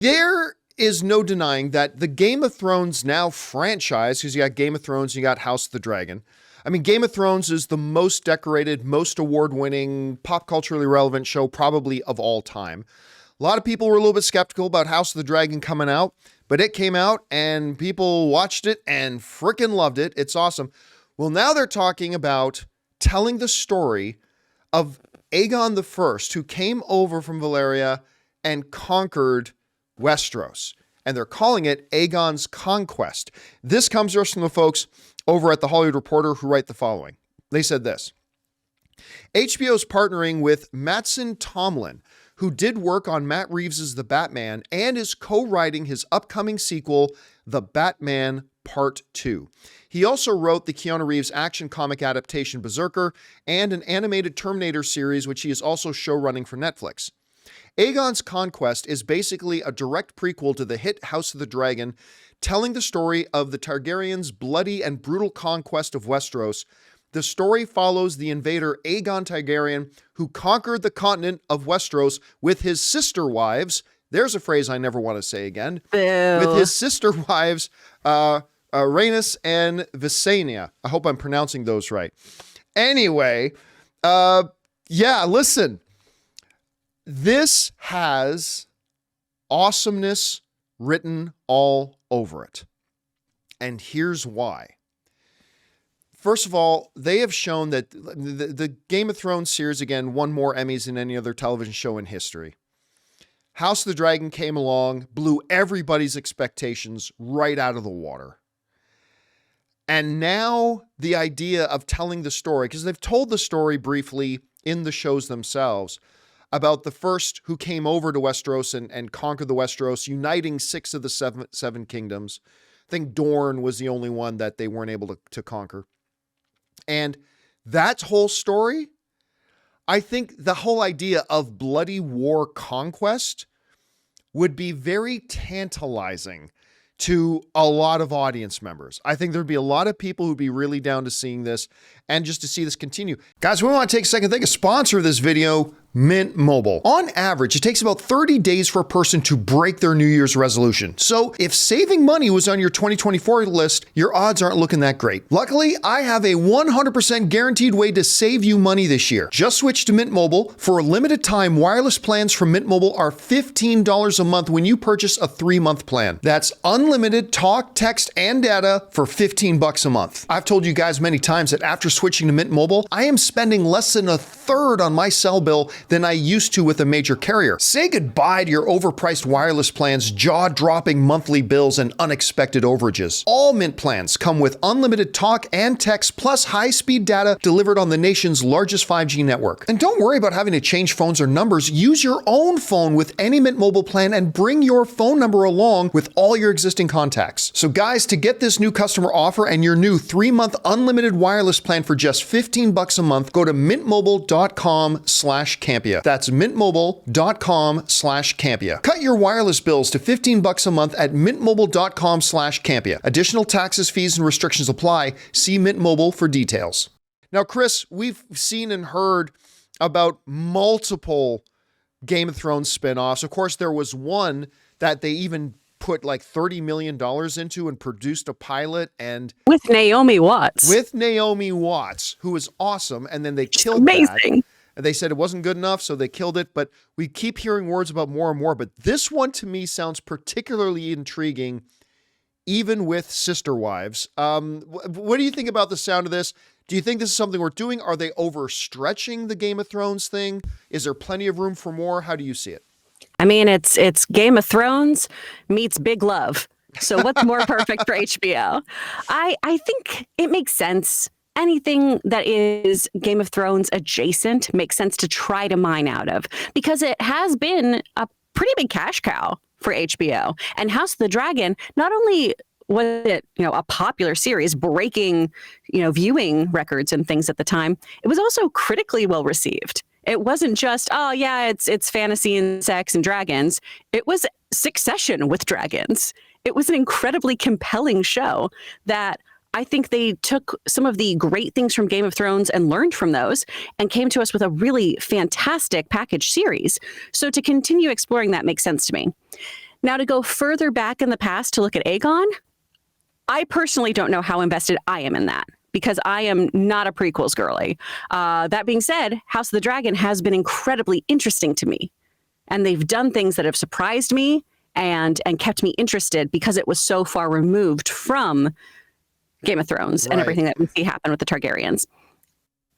There is no denying that the Game of Thrones now franchise, because you got Game of Thrones, you got House of the Dragon. I mean, Game of Thrones is the most decorated, most award-winning, pop culturally relevant show probably of all time. A lot of people were a little bit skeptical about House of the Dragon coming out, but it came out and people watched it and freaking loved it. It's awesome. Well, now they're talking about telling the story of Aegon the First, who came over from Valyria and conquered Westeros, and they're calling it Aegon's Conquest. This comes to us from the folks over at The Hollywood Reporter who write the following. They said this: HBO's partnering with Mattson Tomlin, who did work on Matt Reeves' The Batman and is co-writing his upcoming sequel, The Batman Part 2. He also wrote the Keanu Reeves action comic adaptation Berserker and an animated Terminator series, which he is also showrunning for Netflix. Aegon's Conquest is basically a direct prequel to the hit House of the Dragon, telling the story of the Targaryens' bloody and brutal conquest of Westeros. The story follows the invader Aegon Targaryen, who conquered the continent of Westeros with his sister wives. There's a phrase I never want to say again. Boo. With his sister wives, Rhaenys and Visenya. I hope I'm pronouncing those right. Anyway, yeah, listen. This has awesomeness written all over it. And here's why. First of all, they have shown that the Game of Thrones series, again, won more Emmys than any other television show in history. House of the Dragon came along, blew everybody's expectations right out of the water. And now the idea of telling the story, because they've told the story briefly in the shows themselves, about the first who came over to Westeros and conquered the Westeros, uniting 6 of the seven kingdoms. I think Dorne was the only one that they weren't able to conquer. And that whole story, I think the whole idea of bloody war conquest would be very tantalizing to a lot of audience members. I think there'd be a lot of people who'd be really down to seeing this and just to see this continue. Guys, we want to take a second to thank a sponsor of this video, Mint Mobile. On average, it takes about 30 days for a person to break their New Year's resolution. So if saving money was on your 2024 list, your odds aren't looking that great. Luckily, I have a 100% guaranteed way to save you money this year. Just switch to Mint Mobile. For a limited time, wireless plans from Mint Mobile are $15 a month when you purchase a 3-month plan. That's unlimited talk, text, and data for $15 a month. I've told you guys many times that after switching to Mint Mobile, I am spending less than a third on my cell bill than I used to with a major carrier. Say goodbye to your overpriced wireless plans, jaw-dropping monthly bills, and unexpected overages. All Mint plans come with unlimited talk and text plus high-speed data delivered on the nation's largest 5G network. And don't worry about having to change phones or numbers. Use your own phone with any Mint Mobile plan and bring your phone number along with all your existing contacts. So guys, to get this new customer offer and your new 3-month unlimited wireless plan for just $15 a month, go to mintmobile.com/Campea. That's mintmobile.com/Campea. Cut your wireless bills to $15 a month at mintmobile.com/Campea. Additional taxes, fees, and restrictions apply. See Mint Mobile for details. Now, Chris, we've seen and heard about multiple Game of Thrones spinoffs. Of course, there was one that they even put like $30 million into and produced a pilot, and with Naomi Watts. Who was awesome, and then they killed that. They said it wasn't good enough, so they killed it. But we keep hearing words about more and more. But this one, to me, sounds particularly intriguing, even with sister wives. What do you think about the sound of this? Do you think this is something we're doing? Are they overstretching the Game of Thrones thing? Is there plenty of room for more? How do you see it? I mean, it's Game of Thrones meets Big Love. So what's more perfect for HBO? I think it makes sense. Anything that is Game of Thrones adjacent makes sense to try to mine out of, because it has been a pretty big cash cow for HBO. And House of the Dragon, not only was it, a popular series breaking, viewing records and things at the time, it was also critically well received. It wasn't just, oh yeah, it's fantasy and sex and dragons. It was Succession with dragons. It was an incredibly compelling show that I think they took some of the great things from Game of Thrones and learned from those and came to us with a really fantastic package series. So to continue exploring that makes sense to me. Now, to go further back in the past to look at Aegon, I personally don't know how invested I am in that because I am not a prequels girly. That being said, House of the Dragon has been incredibly interesting to me. And they've done things that have surprised me and kept me interested because it was so far removed from Game of Thrones and everything that we see happen with the Targaryens.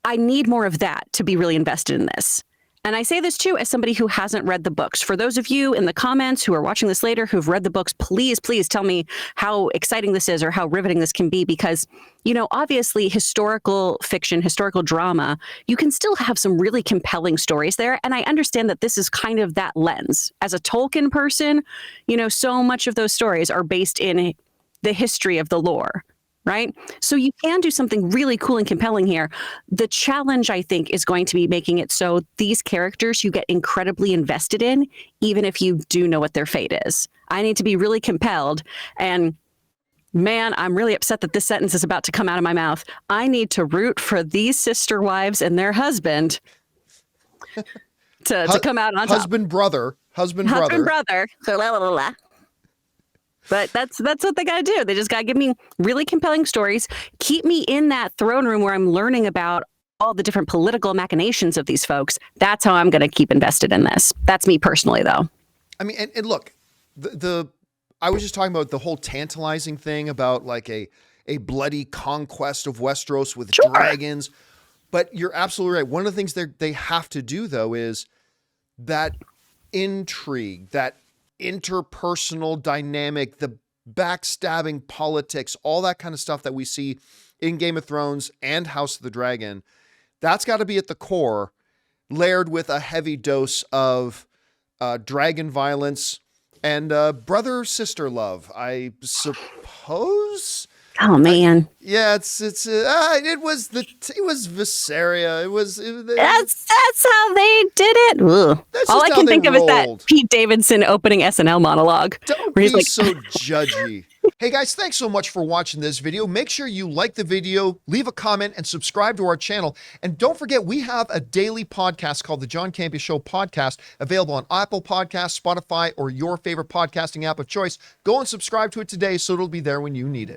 I need more of that to be really invested in this. And I say this too as somebody who hasn't read the books. For those of you in the comments who are watching this later who've read the books, please tell me how exciting this is or how riveting this can be because, you know, obviously historical fiction, historical drama, you can still have some really compelling stories there. And I understand that this is kind of that lens. As a Tolkien person, you know, so much of those stories are based in the history of the lore. Right? So you can do something really cool and compelling here. The challenge, I think, is going to be making it so these characters you get incredibly invested in, even if you do know what their fate is. I need to be really compelled. And man, I'm really upset that this sentence is about to come out of my mouth. I need to root for these sister wives and their husband to come out on top. Husband, brother. So la, la, la, la. But that's what they got to do. They just got to give me really compelling stories, keep me in that throne room where I'm learning about all the different political machinations of these folks. That's how I'm going to keep invested in this. That's me personally, though. I mean, and look, I was just talking about the whole tantalizing thing about like a bloody conquest of Westeros with dragons. But you're absolutely right. One of the things they have to do, though, is that intrigue, that interpersonal dynamic, the backstabbing politics, all that kind of stuff that we see in Game of Thrones and House of the Dragon, that's got to be at the core, layered with a heavy dose of dragon violence and brother-sister love, I suppose. Oh man! Yeah, it was Viseria. That's how they did it. All I can think of is that Pete Davidson opening SNL monologue. Don't be so judgy. Hey guys, thanks so much for watching this video. Make sure you like the video, leave a comment, and subscribe to our channel. And don't forget, we have a daily podcast called the John Campea Show podcast, available on Apple Podcasts, Spotify, or your favorite podcasting app of choice. Go and subscribe to it today so it'll be there when you need it.